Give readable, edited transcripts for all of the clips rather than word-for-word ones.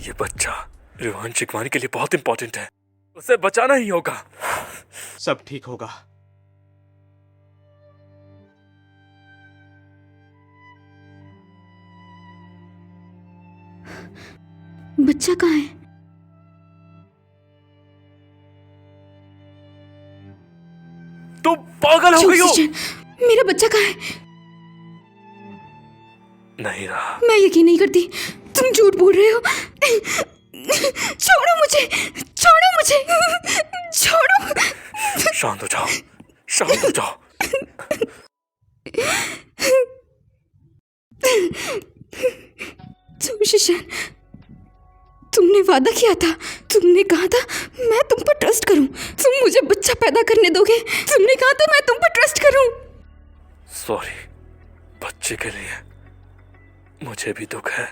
ये बच्चा रोहन शिकवानी के लिए बहुत इंपॉर्टेंट है, उसे बचाना ही होगा। सब ठीक होगा। बच्चा कहाँ है? तुम पागल हो गई हो? मेरा बच्चा कहाँ है? नहीं रहा। मैं यकीन नहीं करती, तुम झूठ बोल रहे हो। छोड़ो मुझे, छोड़ो मुझे, छोड़ो। शांत हो जाओ, शांत हो जाओ। सुशांत, तुमने वादा किया था, तुमने कहा था मैं तुम पर ट्रस्ट करूं, तुम मुझे बच्चा पैदा करने दोगे। तुमने कहा था मैं तुम पर ट्रस्ट करूं। सॉरी, बच्चे के लिए मुझे भी दुख है।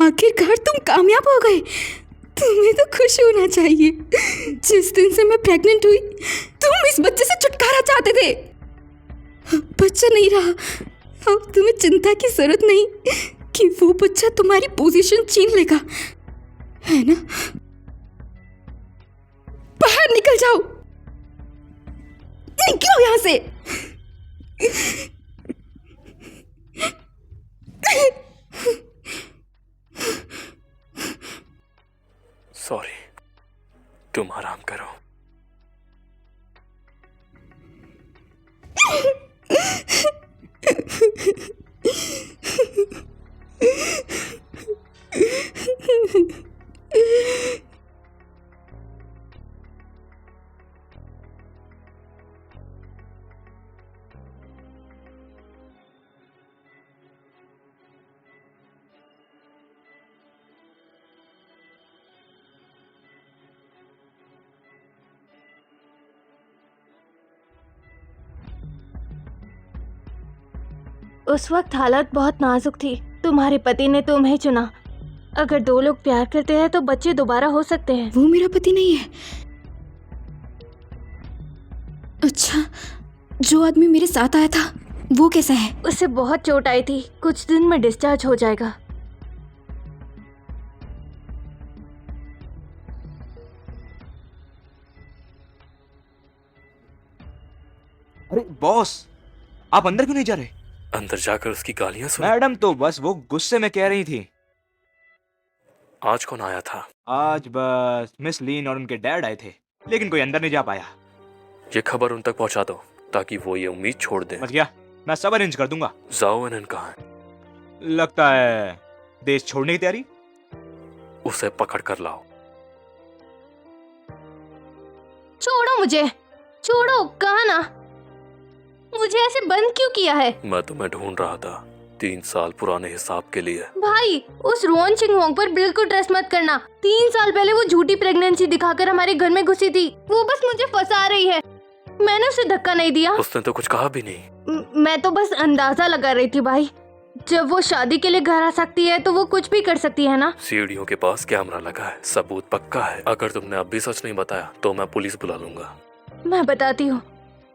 आखिरकार तुम कामयाब हो गए। तुम्हें तो खुश होना चाहिए। जिस दिन से मैं प्रेग्नेंट हुई, तुम इस बच्चे से छुटकारा चाहते थे। अब बच्चा नहीं रहा, अब तुम्हें चिंता की जरूरत नहीं कि वो बच्चा तुम्हारी पोजीशन छीन लेगा, है ना? बाहर निकल जाओ, निकलो यहां से। सॉरी, तुम आराम करो। उस वक्त हालत बहुत नाजुक थी। तुम्हारे पति ने तुम्हें चुना। अगर दो लोग प्यार करते हैं तो बच्चे दोबारा हो सकते हैं। वो मेरा पति नहीं है। अच्छा, जो आदमी मेरे साथ आया था वो कैसा है? उसे बहुत चोट आई थी, कुछ दिन में डिस्चार्ज हो जाएगा। अरे बॉस, आप अंदर क्यों नहीं जा रहे? अंदर जाकर उसकी गालियां सुनो। मैडम तो बस वो गुस्से में कह रही थी। आज कौन आया था? आज बस मिस लीन और उनके डैड आए थे, लेकिन कोई अंदर नहीं जा पाया। ये खबर उन तक पहुंचा दो ताकि वो ये उम्मीद छोड़ दे। समझ गया, मैं सब अरेंज कर दूंगा। जाओ एनन कहाँ है? लगता है देश छोड़ने की तैयारी। उसे पकड़ कर लाओ। छोड़ो मुझे, छोड़ो, कहा ना। मुझे ऐसे बंद क्यों किया है? मैं तुम्हें ढूंढ रहा था 3 साल पुराने हिसाब के लिए। भाई, उस रोहन शिंगवोंग पर बिल्कुल ट्रस्ट मत करना। 3 साल पहले वो झूठी प्रेगनेंसी दिखाकर हमारे घर में घुसी थी। वो बस मुझे फंसा रही है। मैंने उसे धक्का नहीं दिया। उसने तो कुछ कहा भी नहीं। मैं तो बस अंदाजा लगा रही थी भाई। जब वो शादी के लिए घर आ सकती है तो वो कुछ भी कर सकती है ना। सीढ़ियों के पास कैमरा लगा है, सबूत पक्का है। अगर तुमने अब भी सच नहीं बताया तो मैं पुलिस बुला लूंगा। मैं बताती हूँ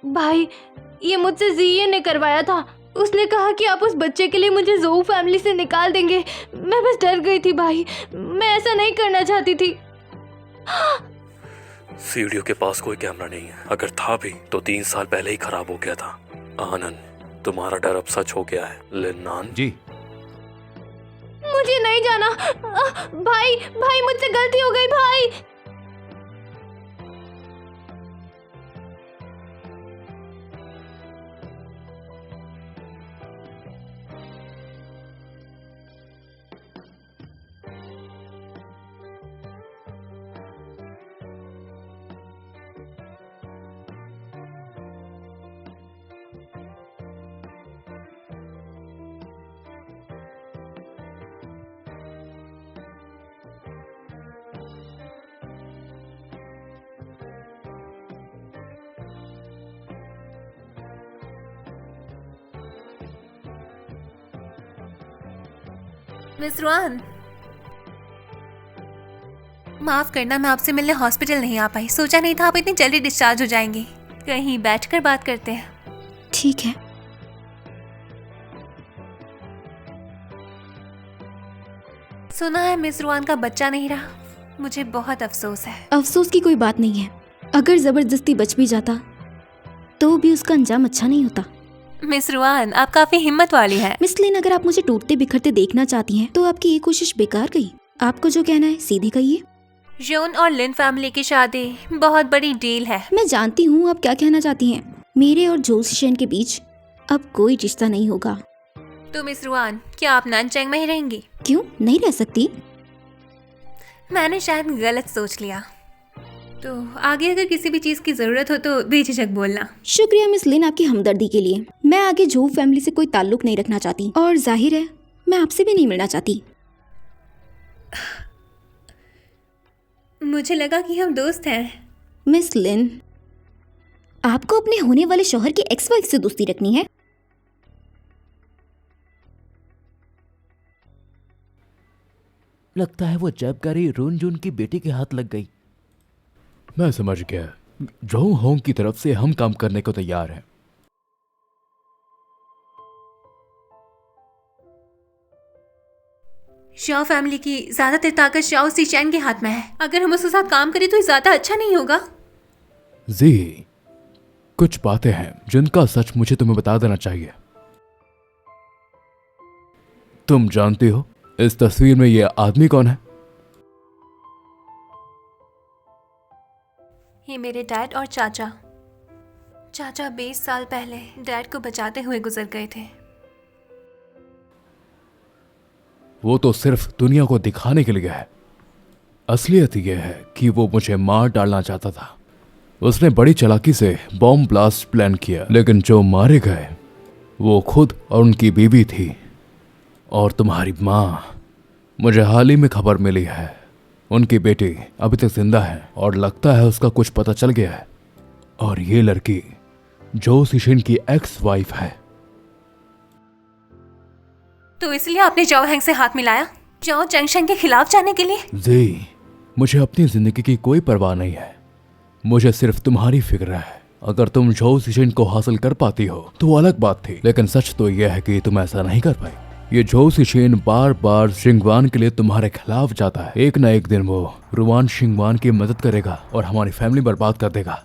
भाई, ये मुझसे जिये ने करवाया था। उसने कहा कि आप उस बच्चे के लिए मुझे जोऊ फैमिली से निकाल देंगे। मैं बस डर गई थी भाई, मैं ऐसा नहीं करना चाहती थी। सीढ़ियों के पास कोई कैमरा नहीं है। अगर था भी तो 3 साल पहले ही खराब हो गया था। आनंद, तुम्हारा डर अब सच हो गया है। लिन्नान जी, मुझे नहीं जाना। भाई भाई, मुझसे गलती हो गई भाई। मिस रोहन, माफ करना, मैं आपसे मिलने हॉस्पिटल नहीं आ पाई। सोचा नहीं था आप इतनी जल्दी डिस्चार्ज हो जाएंगी। कहीं बैठकर बात करते हैं। ठीक है। सुना है मिस रुआन का बच्चा नहीं रहा। मुझे बहुत अफसोस है। अफसोस की कोई बात नहीं है। अगर जबरदस्ती बच भी जाता तो भी उसका अंजाम अच्छा नहीं होता। मिस रुआन, आप काफी हिम्मत वाली हैं। मिस लिन, अगर आप मुझे टूटते बिखरते देखना चाहती हैं तो आपकी ये कोशिश बेकार गई। आपको जो कहना है सीधे कहिए। जोन और लिन फैमिली की शादी बहुत बड़ी डील है। मैं जानती हूँ आप क्या कहना चाहती हैं। मेरे और जोसिशन के बीच अब कोई रिश्ता नहीं होगा। तो मिस रुआन, क्या आप नानचैंग में ही रहेंगी? क्यों नहीं रह सकती? मैंने शायद गलत सोच लिया। तो आगे अगर किसी भी चीज की जरूरत हो तो बेझिझक बोलना। शुक्रिया मिस लिन आपकी हमदर्दी के लिए। मैं आगे झोव फैमिली से कोई ताल्लुक नहीं रखना चाहती और जाहिर है मैं आपसे भी नहीं मिलना चाहती। मुझे लगा कि हम दोस्त हैं। मिस लिन, आपको अपने होने वाले शौहर की एक्स वाइफ से दोस्ती रखनी है? लगता है वो जैबकारी रून जून की बेटी के हाथ लग गई। मैं समझ गया। जो होंग की तरफ से हम काम करने को तैयार हैं। शाओ फैमिली की ज्यादातर ताकत शाओ सीचैन के हाथ में है। अगर हम उसके साथ काम करें तो ज्यादा अच्छा नहीं होगा? जी, कुछ बातें हैं जिनका सच मुझे तुम्हें बता देना चाहिए। तुम जानती हो इस तस्वीर में ये आदमी कौन है? ये मेरे डैड और चाचा। चाचा 20 साल पहले डैड को बचाते हुए गुजर गए थे। वो तो सिर्फ दुनिया को दिखाने के लिए है। असलियत यह है कि वो मुझे मार डालना चाहता था। उसने बड़ी चालाकी से बॉम्ब ब्लास्ट प्लान किया, लेकिन जो मारे गए वो खुद और उनकी बीवी थी और तुम्हारी माँ। मुझे हाल ही में खबर मिली है उनकी बेटी अभी तक जिंदा है और लगता है उसका कुछ पता चल गया है। और ये लड़की जो सिशिन की एक्स वाइफ है। तो इसलिए आपने जाओ हैंग से हाथ मिलाया जाओ चैंगशेंग के खिलाफ जाने के लिए? जी, मुझे अपनी जिंदगी की कोई परवाह नहीं है। मुझे सिर्फ तुम्हारी फिक्र है। अगर तुम जो सिशिन को हासिल कर पाती हो तो अलग बात थी, लेकिन सच तो यह है कि तुम ऐसा नहीं कर पाई। ये जो सिशिन बार बार शिंगवान के लिए तुम्हारे खिलाफ जाता है। एक ना एक दिन वो रुआन शिंगवान की मदद करेगा और हमारी फैमिली बर्बाद कर देगा।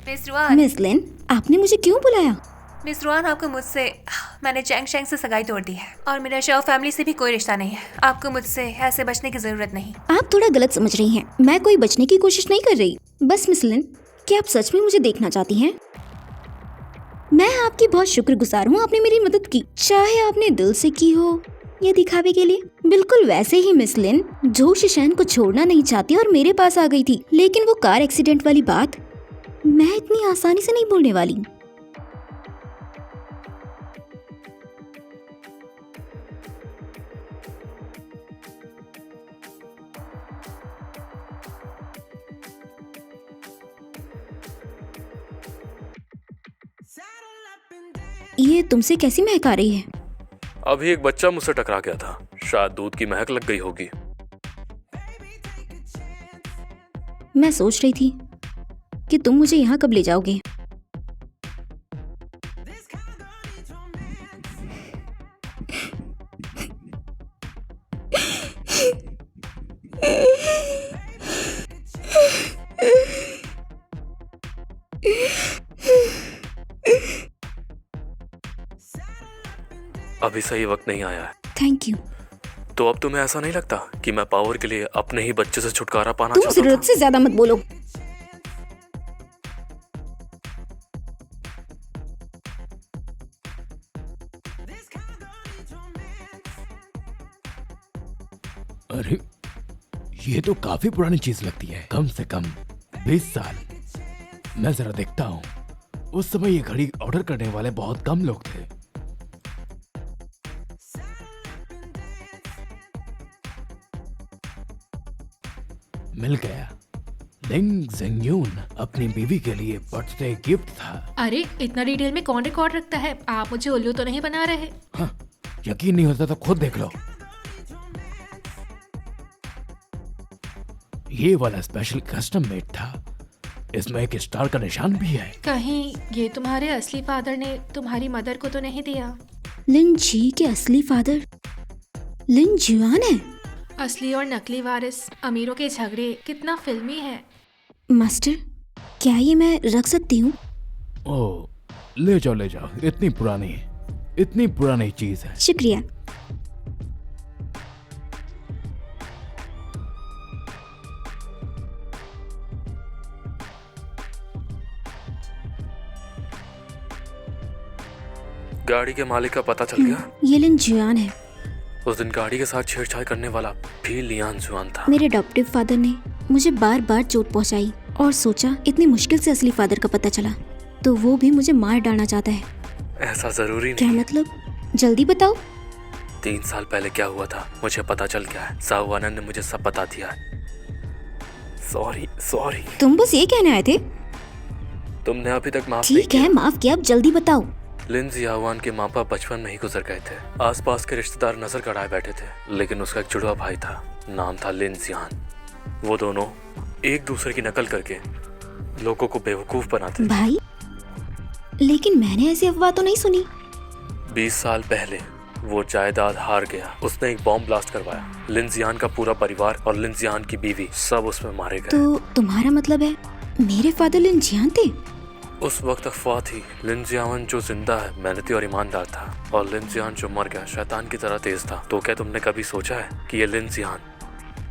मिस रुआन, मिस लिन, आपने मुझे क्यों बुलाया? मिस रुआन, आपको मुझसे मैंने चैंगशेंग से सगाई तोड़ दी है और मेरा शाओ फैमिली से भी कोई रिश्ता नहीं है। आपको मुझसे ऐसे बचने की जरूरत नहीं। आप थोड़ा गलत समझ रही हैं। मैं कोई बचने की कोशिश नहीं कर रही। बस मिस लिन, क्या आप सच में मुझे देखना चाहती हैं? मैं आपकी बहुत शुक्रगुजार हूँ, आपने मेरी मदद की, चाहे आपने दिल से की हो या दिखावे के लिए। बिल्कुल वैसे ही मिस लिन, जो शिशैन को छोड़ना नहीं चाहती और मेरे पास आ गई थी, लेकिन वो कार एक्सीडेंट वाली बात मैं इतनी आसानी से नहीं भूलने वाली। ये तुमसे कैसी महक आ रही है? अभी एक बच्चा मुझसे टकरा गया था, शायद दूध की महक लग गई होगी। मैं सोच रही थी कि तुम मुझे यहाँ कब ले जाओगे। अभी सही वक्त नहीं आया है। Thank you. तो अब तुम्हें ऐसा नहीं लगता कि मैं पावर के लिए अपने ही बच्चे से छुटकारा पाना तुम चाहता जरूरत था? से ज्यादा मत बोलो। अरे ये तो काफी पुरानी चीज लगती है। कम से कम 20 साल। मैं जरा देखता हूँ। उस समय ये घड़ी ऑर्डर करने वाले बहुत कम लोग थे। मिल गया। लिंग ज़ेंगयून अपनी बीवी के लिए बर्थडे गिफ्ट था। अरे इतना डिटेल में कौन रिकॉर्ड रखता है? आप मुझे उल्लू तो नहीं बना रहे? हाँ, यकीन नहीं होता तो खुद देख लो। ये वाला स्पेशल कस्टम मेड था। इसमें एक स्टार का निशान भी है। कहीं ये तुम्हारे असली फादर ने तुम्हारी मदर को तो नहीं दिया? लिन जी के असली फादर लिन जुआन है। असली और नकली वारिस, अमीरों के झगड़े, कितना फिल्मी है। मास्टर, क्या ये मैं रख सकती हूँ? ओह, ले जाओ, इतनी पुरानी चीज है। शुक्रिया। गाड़ी के मालिक का पता चल गया? ये लिन जुआन है। उस दिन गाड़ी के साथ छेड़छाड़ करने वाला भी लियान जुआन था। मेरे अडॉप्टिव फादर ने मुझे बार बार चोट पहुंचाई और सोचा इतनी मुश्किल से असली फादर का पता चला तो वो भी मुझे मार डालना चाहता है। ऐसा जरूरी क्या नहीं। मतलब? जल्दी बताओ। 3 साल पहले क्या हुआ था मुझे पता चल गया है। साहू आनंद ने मुझे सब बता दिया है। सॉरी। तुम बस ये कहने आए थे? तुमने अभी तक माफ नहीं ठीक है, माफ किया, अब जल्दी बताओ। लिन जियावान के माँ बाप बचपन में ही गुजर गए थे। आसपास के रिश्तेदार नजर गड़ाए बैठे थे, लेकिन उसका एक जुड़वा भाई था, नाम था लिन जियान। वो दोनों एक दूसरे की नकल करके लोगों को बेवकूफ बनाते थे। भाई, लेकिन मैंने ऐसी अफवाह तो नहीं सुनी। 20 साल पहले वो जायदाद हार गया। उसने एक बॉम्ब ब्लास्ट करवाया। लिन जियान का पूरा परिवार और लिन जियान की बीवी सब उसमें मारे गए। तो तुम्हारा मतलब है मेरे फादर लिन जियान थे? उस वक्त अफवाह थी। लिन जियान जो जिंदा है मेहनती और ईमानदार था, और लिन जियान जो मर गया शैतान की तरह तेज था। तो क्या तुमने कभी सोचा है कि ये लिन जियान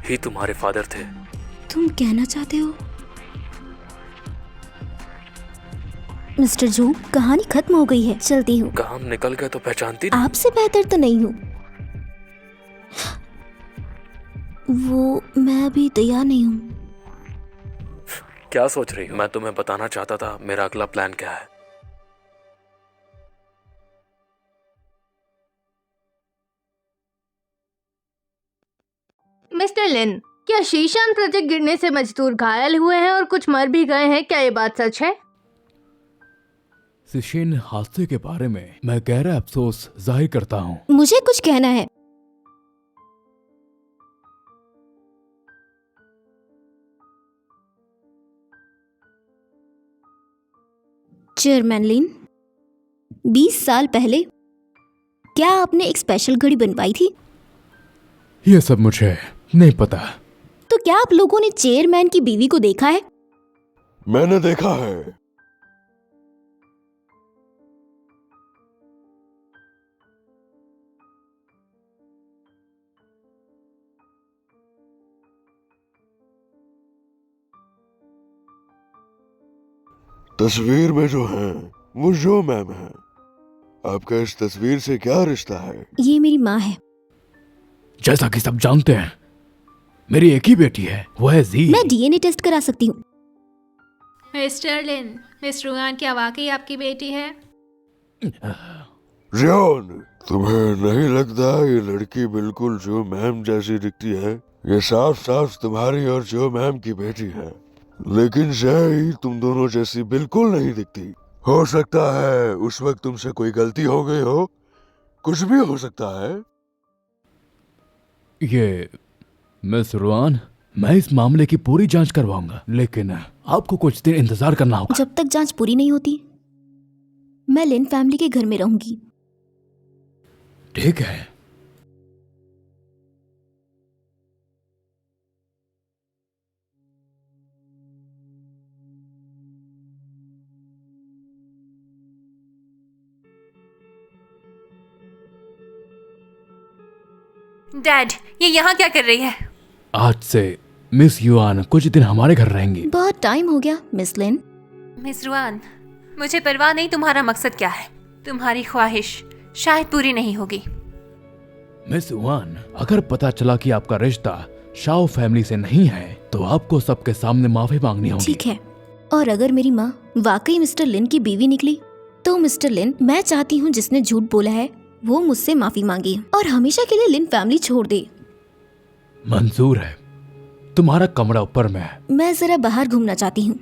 ही तुम्हारे फादर थे? तुम कहना चाहते हो? मिस्टर जो, कहानी खत्म हो गई है, चलती हूँ। काम निकल गया तो पहचानती नहीं? आपसे बेहतर तो नहीं हूँ। वो मैं अभी तैयार नहीं हूँ। क्या सोच रही हो? मैं तुम्हें बताना चाहता था मेरा अगला प्लान क्या है। मिस्टर लिन, क्या शीशान प्रोजेक्ट गिरने से मजदूर घायल हुए हैं और कुछ मर भी गए हैं? क्या ये बात सच है? सिशिन हादसे के बारे में मैं गहरा अफसोस जाहिर करता हूँ। मुझे कुछ कहना है। चेयरमैन लिन, 20 साल पहले क्या आपने एक स्पेशल घड़ी बनवाई थी? ये सब मुझे नहीं पता। तो क्या आप लोगों ने चेयरमैन की बीवी को देखा है? मैंने देखा है। तस्वीर में जो है वो जो मैम है। आपका इस तस्वीर से क्या रिश्ता है? ये मेरी माँ है। जैसा कि सब जानते हैं, मेरी एक ही बेटी है, वो है जी। मैं डीएनए टेस्ट करा सकती हूँ। मिस्टर लिन, मिस रुआन क्या वाकई आपकी बेटी है? रियान, तुम्हें नहीं लगता ये लड़की बिल्कुल जो मैम जैसी दिखती है? ये साफ साफ तुम्हारी और जो मैम की बेटी है, लेकिन जय तुम दोनों जैसी बिल्कुल नहीं दिखती। हो सकता है उस वक्त तुमसे कोई गलती हो गई हो, कुछ भी हो सकता है। ये मिस रुआन, मैं इस मामले की पूरी जांच करवाऊंगा, लेकिन आपको कुछ दिन इंतजार करना होगा। जब तक जांच पूरी नहीं होती मैं लिन फैमिली के घर में रहूंगी। ठीक है। डैड, ये यहाँ क्या कर रही है? आज से मिस युआन कुछ दिन हमारे घर रहेंगी। बहुत टाइम हो गया मिस लिन। मिस रुआन, मुझे परवाह नहीं तुम्हारा मकसद क्या है। तुम्हारी ख्वाहिश शायद पूरी नहीं होगी। मिस युआन, अगर पता चला कि आपका रिश्ता शाओ फैमिली से नहीं है तो आपको सबके सामने माफी मांगनी होगी। ठीक है, और अगर मेरी माँ वाकई मिस्टर लिन की बीवी निकली तो मिस्टर लिन, मैं चाहती हूँ जिसने झूठ बोला है वो मुझसे माफी मांगे और हमेशा के लिए लिन फैमिली छोड़ दे। मंजूर है। तुम्हारा कमरा ऊपर में है। मैं जरा बाहर घूमना चाहती हूँ।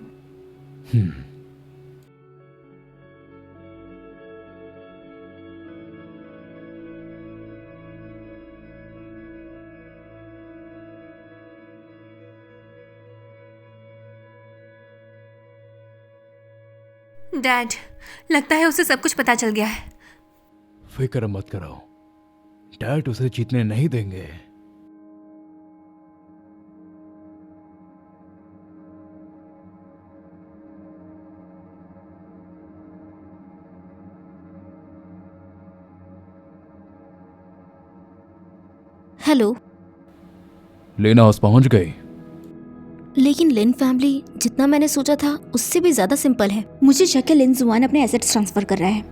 डैड, लगता है उसे सब कुछ पता चल गया है। फिक्र मत करो, डैड उसे जीतने नहीं देंगे। हेलो। लेना हाउस पहुंच गई? लेकिन लिन फैमिली जितना मैंने सोचा था उससे भी ज्यादा सिंपल है। मुझे शक है लिन जुआन अपने एसेट्स ट्रांसफर कर रहा है।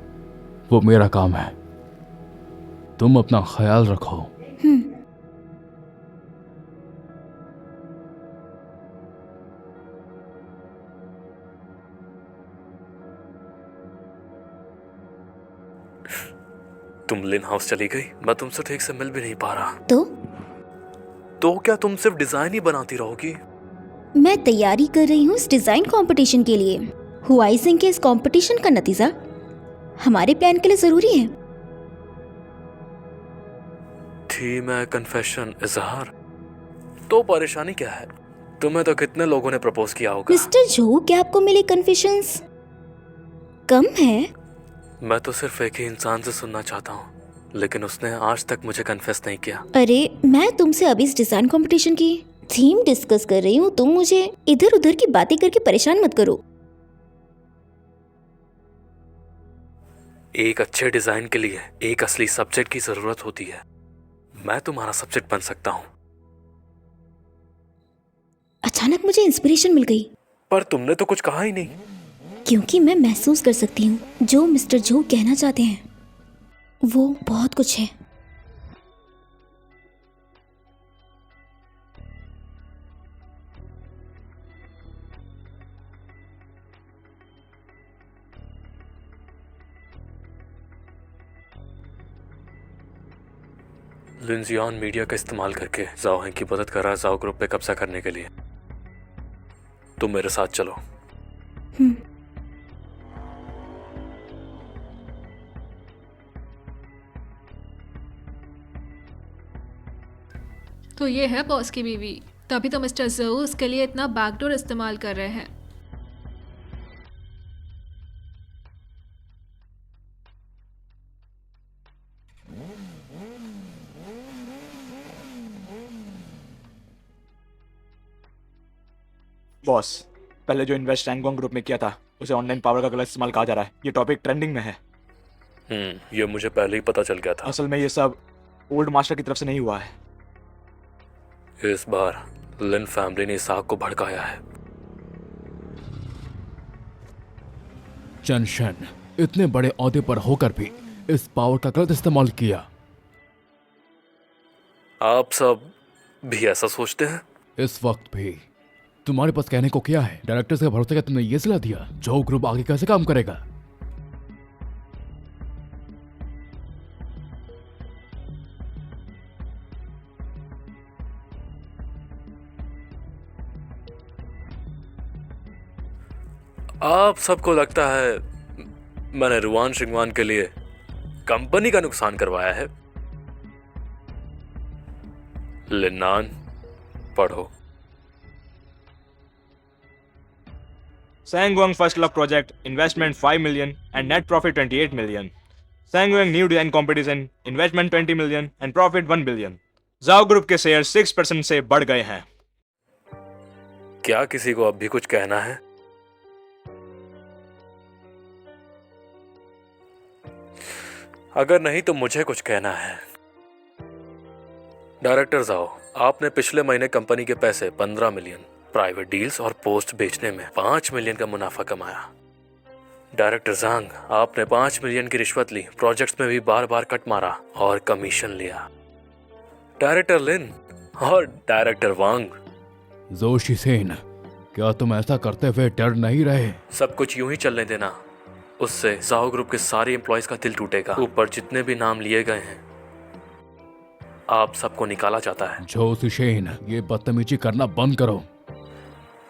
वो मेरा काम है, तुम अपना ख्याल रखो। तुम लिन हाउस चली गई, मैं तुमसे ठीक से मिल भी नहीं पा रहा। तो क्या तुम सिर्फ डिजाइन ही बनाती रहोगी? मैं तैयारी कर रही हूँ इस डिजाइन कंपटीशन के लिए। हुआई सिंह के इस कंपटीशन का नतीजा हमारे प्लान के लिए जरूरी है। थी मैं कन्फेशन इजहार, तो परेशानी क्या है? तुम्हें तो कितने लोगों ने प्रपोज किया होगा। मिस्टर जो, क्या आपको मेरे कन्फेशंस कम है? मैं तो सिर्फ एक ही इंसान से सुनना चाहता हूँ, लेकिन उसने आज तक मुझे कन्फेस नहीं किया। अरे मैं तुमसे अभी इस डिजाइन कंपटीशन की थीम डिस्कस कर रही हूँ, तुम मुझे इधर उधर की बातें करके परेशान मत करो। एक अच्छे डिजाइन के लिए एक असली सब्जेक्ट की जरूरत होती है। मैं तुम्हारा सब्जेक्ट बन सकता हूँ। अचानक मुझे इंस्पिरेशन मिल गई। पर तुमने तो कुछ कहा ही नहीं। क्योंकि मैं महसूस कर सकती हूँ जो मिस्टर जो कहना चाहते हैं वो बहुत कुछ है। लिन जियान मीडिया का इस्तेमाल करके जाओ हैं की मदद कर रहा है जाओ ग्रुप पे कब्जा करने के लिए। तुम मेरे साथ चलो। तो ये है बॉस की बीवी, तभी तो मिस्टर जो उसके लिए इतना बैकडोर इस्तेमाल कर रहे हैं। बॉस, पहले जो इन्वेस्ट रैंगोंग ग्रुप में किया था उसे ऑनलाइन पावर का गलत इस्तेमाल कहा जा रहा है। ये टॉपिक ट्रेंडिंग में है। ये मुझे पहले ही पता चल गया था। असल में ये सब ओल्ड मास्टर की तरफ से नहीं हुआ है। इस बार लिन फैमिली ने इस आग को भड़काया है। चनशन इतने बड़े ओहदे पर होकर भी इस पावर का गलत इस्तेमाल किया। आप सब भी ऐसा सोचते हैं? इस वक्त भी तुम्हारे पास कहने को क्या है? डायरेक्टर्स के भरोसे का तुमने ये सलाह दिया? जो ग्रुप आगे कैसे काम करेगा? आप सबको लगता है मैंने रुआन शिंगवान के लिए कंपनी का नुकसान करवाया है? लिन्नान, पढ़ो। Sangwang first love project, investment 5 million and net profit 28 million. Sangwang new design competition, investment 20 million and profit 1 billion. Zhao group के शेयर 6% से बढ़ गए हैं। क्या किसी को अब भी कुछ कहना है? अगर नहीं तो मुझे कुछ कहना है। डायरेक्टर जाओ, आपने पिछले महीने कंपनी के पैसे 15 मिलियन, प्राइवेट डील्स और पोस्ट बेचने में 5 मिलियन का मुनाफा कमाया। डायरेक्टर जांग, आपने 5 मिलियन की रिश्वत ली, प्रोजेक्ट्स में भी बार बार कट मारा और कमीशन लिया। डायरेक्टर लिन और डायरेक्टर वांग, जोशी सेन, क्या तुम ऐसा करते हुए डर नहीं रहे? सब कुछ यूं ही चलने देना, उससे जाओ ग्रुप के सारे एम्प्लॉयज का दिल टूटेगा। ऊपर जितने भी नाम लिए गए हैं आप सबको निकाला जाता है। जोशी सेन, ये बदतमीजी करना बंद करो।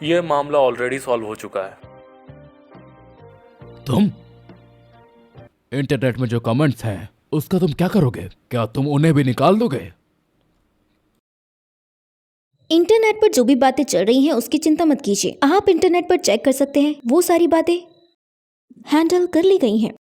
यह मामला ऑलरेडी सॉल्व हो चुका है। तुम इंटरनेट में जो कमेंट्स हैं उसका तुम क्या करोगे? क्या तुम उन्हें भी निकाल दोगे? इंटरनेट पर जो भी बातें चल रही हैं उसकी चिंता मत कीजिए। आप इंटरनेट पर चेक कर सकते हैं वो सारी बातें हैंडल कर ली गई हैं।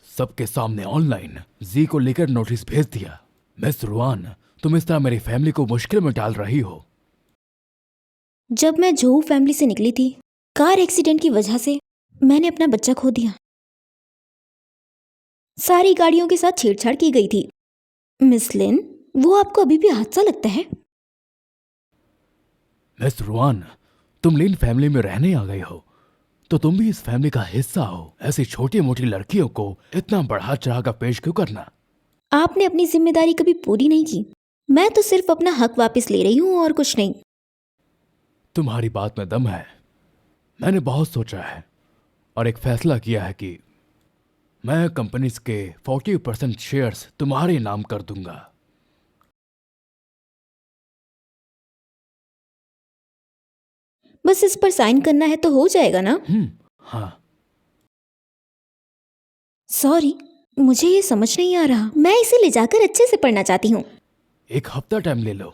सबके सामने ऑनलाइन जी को लेकर नोटिस भेज दिया। मिस रुआन, तुम इस तरह मेरी फैमिली को मुश्किल में डाल रही हो। जब मैं जोऊ फैमिली से निकली थी, कार एक्सीडेंट की वजह से मैंने अपना बच्चा खो दिया। सारी गाड़ियों के साथ छेड़छाड़ की गई थी। मिस लिन, वो आपको अभी भी हादसा लगता है? मिस रुआन, तुम लिन फैमिली में रहने आ गई हो तो तुम भी इस फैमिली का हिस्सा हो। ऐसी छोटी मोटी लड़कियों को इतना बढ़ा चढ़ा कर पेश क्यों करना? आपने अपनी जिम्मेदारी कभी पूरी नहीं की। मैं तो सिर्फ अपना हक वापस ले रही हूँ और कुछ नहीं। तुम्हारी बात में दम है। मैंने बहुत सोचा है और एक फैसला किया है कि मैं कंपनीज के 40% शेयर्स तुम्हारे नाम कर दूंगा। बस इस पर साइन करना है तो हो जाएगा ना? हाँ। सॉरी, मुझे ये समझ नहीं आ रहा। मैं इसे ले जाकर अच्छे से पढ़ना चाहती हूँ। एक हफ्ता टाइम ले लो।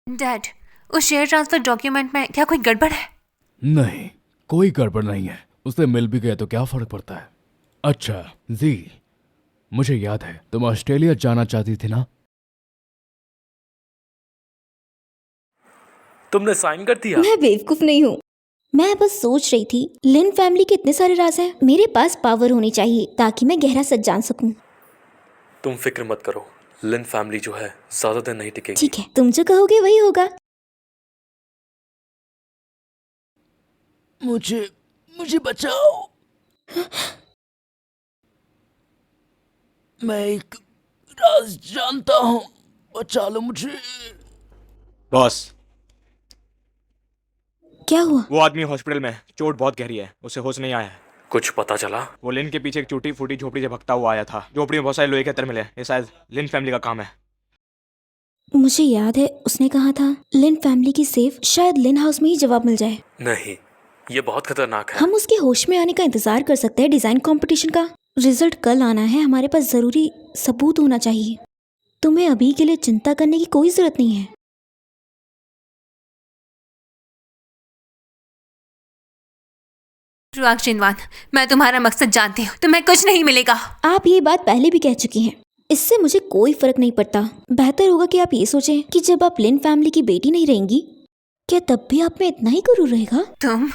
डैड, उस शेयर ट्रांसफर डॉक्यूमेंट में क्या कोई गड़बड़ है? नहीं, कोई गड़बड़ नहीं है। उसे मिल भी गया तो क्या फर्क पड़ता है। अच्छा जी, मुझे याद है तुम ऑस्ट्रेलिया जाना चाहती थी ना? तुमने साइन कर दिया? मैं बेवकूफ नहीं हूँ। मैं बस सोच रही थी, लिन फैमिली के इतने सारे राज हैं, मेरे पास पावर होनी चाहिए ताकि मैं गहरा सच जान सकूं। तुम फिक्र मत करो, लिन फैमिली जो है ज्यादा दिन नहीं टिकेगी। ठीक है, तुम जो कहोगे वही होगा। मुझे बचाओ। मैं एक राज जानता हूँ, बचा लो मुझे। बॉस, क्या हुआ? वो आदमी हॉस्पिटल में, चोट बहुत गहरी है, उसे होश नहीं आया है। कुछ पता चला? वो लिन के पीछे एक टूटी फूटी झोपड़ी से भगता हुआ आया था। झोपड़ी में बहुत सारे लोहे के तर मिले। ये शायद लिन फैमिली का काम है। मुझे याद है उसने कहा था लिन फैमिली की सेफ शायद लिन हाउस में ही जवाब मिल जाए। नहीं, ये बहुत खतरनाक है। हम उसके होश में आने का इंतजार कर सकते हैं। डिजाइन कंपटीशन का रिजल्ट कल आना है। हमारे पास जरूरी सबूत होना चाहिए। तुम्हें अभी के लिए चिंता करने की कोई जरूरत नहीं है। रुआक जिनवान, मैं तुम्हारा मकसद जानती हूँ। तुम्हें कुछ नहीं मिलेगा। आप ये बात पहले भी कह चुकी हैं। इससे मुझे कोई फर्क नहीं पड़ता। बेहतर होगा कि आप ये सोचें कि जब आप लिन फैमिली की बेटी नहीं रहेंगी, क्या तब भी आप में इतना ही गुरूर रहेगा? तुम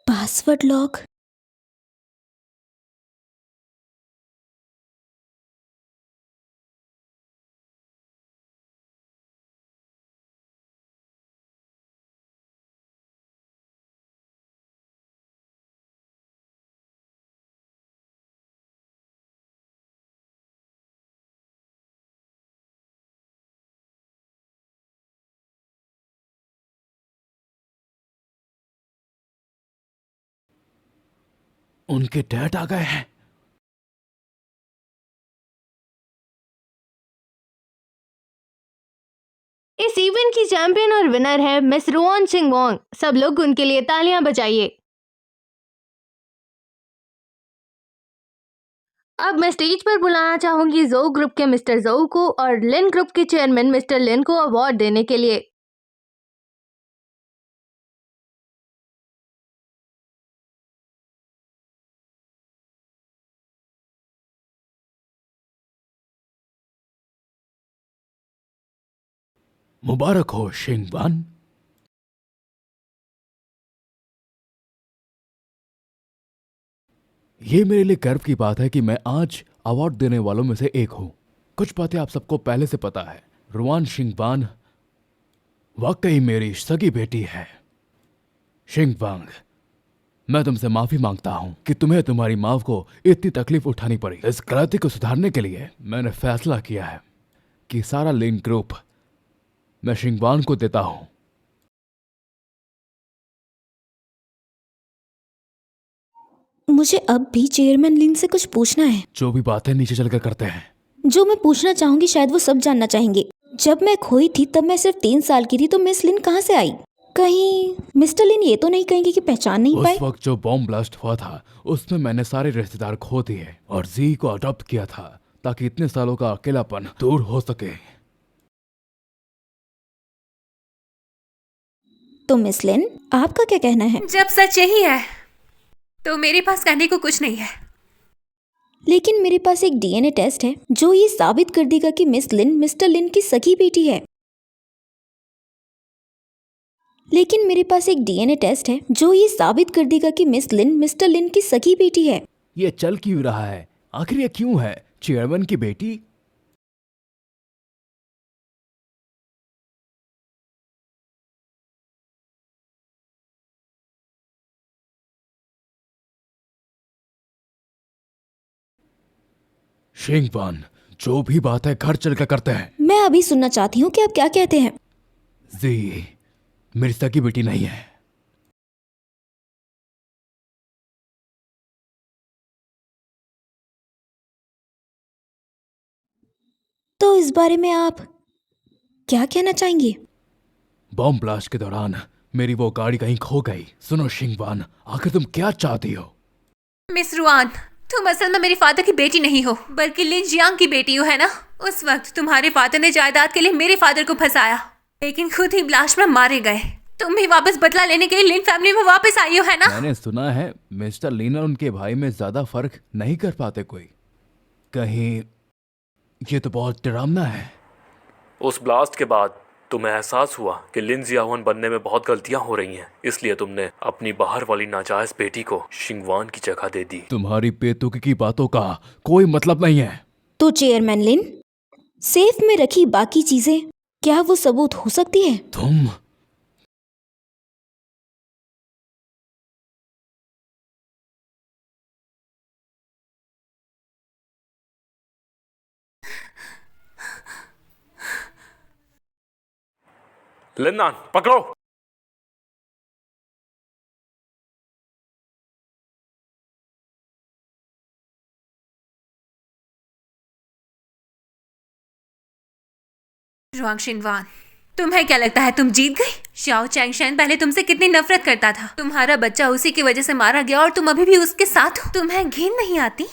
पासवर्ड लॉक। उनके डैड आ गए हैं। इस इवेंट की चैंपियन और विनर है मिस रुआन चिंगवोंग। सब लोग उनके लिए तालियां बजाइए। अब मैं स्टेज पर बुलाना चाहूंगी जोऊ ग्रुप के मिस्टर जोऊ को और लिन ग्रुप के चेयरमैन मिस्टर लिन को अवार्ड देने के लिए। मुबारक हो शिंगवान। ये मेरे लिए गर्व की बात है कि मैं आज अवार्ड देने वालों में से एक हूं। कुछ बातें आप सबको पहले से पता है। रुआन शिंगवान वाकई मेरी सगी बेटी है। शिंगवांग, मैं तुमसे माफी मांगता हूँ कि तुम्हें तुम्हारी माँ को इतनी तकलीफ उठानी पड़ी। इस गलती को सुधारने के लिए मैंने फैसला किया है कि सारा लिंक ग्रुप मैं शिंगवान को देता हूँ। मुझे अब भी चेयरमैन लिन से कुछ पूछना है। जो भी बातें नीचे चलकर करते हैं। जो मैं पूछना चाहूंगी शायद वो सब जानना चाहेंगे। जब मैं खोई थी तब मैं सिर्फ 3 साल की थी, तो मिस लिन कहाँ से आई? कहीं मिस्टर लिन ये तो नहीं कहेंगे कि पहचान नहीं पाए? उस वक्त जो बॉम्ब ब्लास्ट हुआ था उसमें मैंने सारे रिश्तेदार खो दिए और जी को अडॉप्ट किया था ताकि इतने सालों का अकेलापन दूर हो सके। तो मिस लिन, आपका क्या कहना है? जब सच यही है तो मेरे पास कहने को कुछ नहीं है। लेकिन मेरे पास एक डीएनए टेस्ट है जो ये साबित कर देगा कि मिस लिन मिस्टर लिन की सगी बेटी है। लेकिन मेरे पास एक डीएनए टेस्ट है जो ये साबित कर देगा कि मिस लिन मिस्टर लिन की सगी बेटी है। ये चल क्यों रहा है? आखिर ये क्यों है? चेयरमैन की बेटी? शिंगवान, जो भी बात है घर चलकर करते हैं। मैं अभी सुनना चाहती हूँ कि आप क्या कहते हैं। जी मेरी सगी बेटी नहीं है। तो इस बारे में आप क्या कहना चाहेंगे? बॉम्ब ब्लास्ट के दौरान मेरी वो गाड़ी कहीं खो गई। सुनो शिंगवान, आखिर तुम क्या चाहती हो? मिस रुआन, तुम असल में मेरे फादर की बेटी नहीं हो बल्कि लिन जियांग की बेटी हो, है ना? उस वक्त तुम्हारे फादर ने जायदाद के लिए मेरे फादर को फंसाया, लेकिन खुद ही ब्लास्ट में मारे गए। तुम भी वापस बदला लेने के लिए लिन फैमिली में वापस आई हो, है ना? मैंने सुना है मिस्टर लिन और उनके भाई में ज्यादा फर्क नहीं कर पाते कोई। कहीं ये तो बहुत डरावना है। उस ब्लास्ट के बाद तुम्हें एहसास हुआ कि लिन जियाहुन बनने में बहुत गलतियां हो रही हैं, इसलिए तुमने अपनी बाहर वाली नाजायज बेटी को शिंगवान की जगह दे दी। तुम्हारी बेतुकी की बातों का कोई मतलब नहीं है। तो चेयरमैन लिन, सेफ में रखी बाकी चीजें क्या वो सबूत हो सकती है? तुम लिन्नान पकड़ो। रुआंग शिनवान, तुम्हें क्या लगता है तुम जीत गई? शाओ चैंगशेन पहले तुमसे कितनी नफरत करता था। तुम्हारा बच्चा उसी की वजह से मारा गया और तुम अभी भी उसके साथ हो। तुम्हें घिन नहीं आती?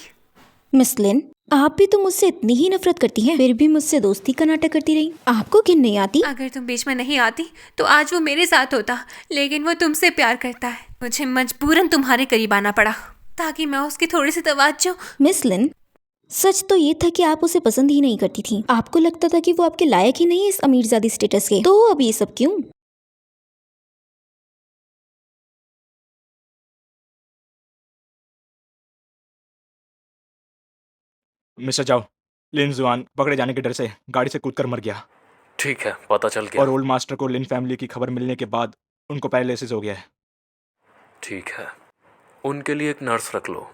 मिस लिन, आप भी तो मुझसे इतनी ही नफरत करती हैं, फिर भी मुझसे दोस्ती का नाटक करती रही। आपको घिन नहीं आती? अगर तुम बीच में नहीं आती तो आज वो मेरे साथ होता, लेकिन वो तुमसे प्यार करता है। मुझे मजबूरन तुम्हारे करीब आना पड़ा ताकि मैं उसकी थोड़ी सी तवज्जो। मिस लिन, सच तो ये था कि आप उसे पसंद ही नहीं करती थी। आपको लगता था कि वो आपके लायक ही नहीं है इस अमीरजादी स्टेटस के। तो अब ये सब क्यों? मिस्टर जाओ, लिन जुआन पकड़े जाने के डर से गाड़ी से कूदकर मर गया ठीक है, पता चल गया। और ओल्ड मास्टर को लिन फैमिली की खबर मिलने के बाद उनको पैरालिसिस हो गया है। ठीक है, उनके लिए एक नर्स रख लो।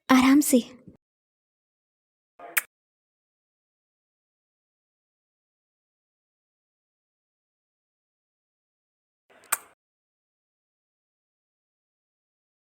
आराम से।